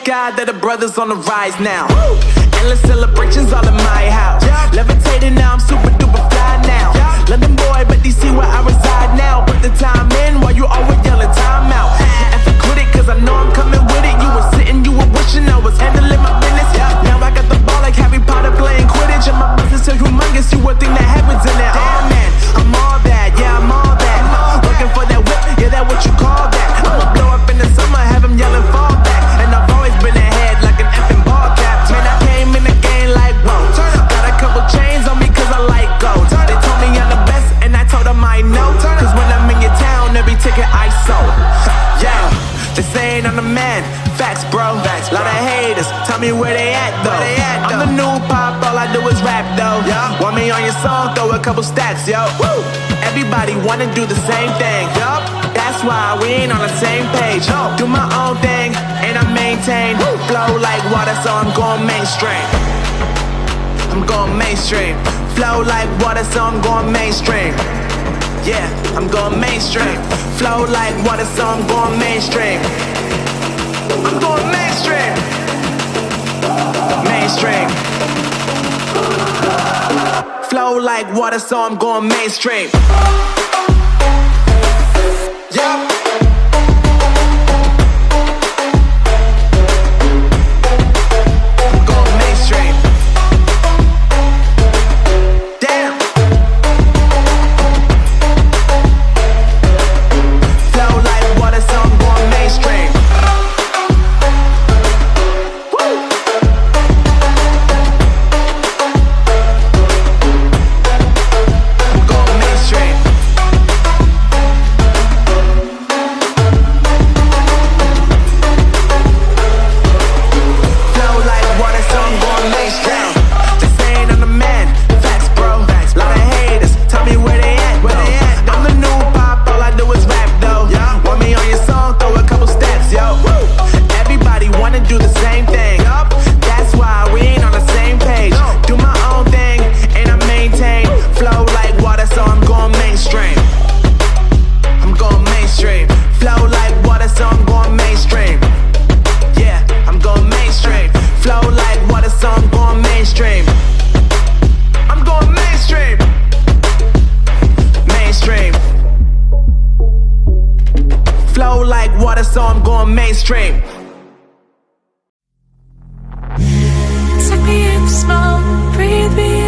God that the brothers on the rise now. Endless celebrations all in my house. Levitating now, I'm super duper fly now. London boy, but DC where I reside now. Put the time in while you always yelling time out. And for quit it, cause I know I'm coming with it. You were sitting, you were wishing I was handling my business. Now I got the ball like Harry Potter playing Quidditch. And my business so humongous, you would think that happens in there. Oh man, I'm all that, yeah, I'm all that. Working for that whip, yeah, that what you call that. I'ma blow up in the summer, have them yelling fall back. And I've always been ahead like an effing ball cap. Man, I came in the game like, whoa. Got a couple chains on me cause I like gold. They told me I'm the best and I told them I know. Cause when I'm in your town, every ticket I sold. Yeah, they saying I'm the man. Facts, bro. Lot of haters, tell me where they at though. I'm the new pop, all I do is rap though. Want me on your song, throw a couple stats, yo. Everybody wanna do the same thing. That's why we ain't on the same page. Do my own thing and I maintain. Flow like water, so I'm going mainstream. I'm going mainstream. Flow like water, so I'm going mainstream. Yeah, I'm going mainstream. Flow like water, so I'm going mainstream. I'm going mainstream. Mainstream. Flow like water, so I'm going mainstream. Yeah. So I'm going mainstream. Take me in slow, breathe me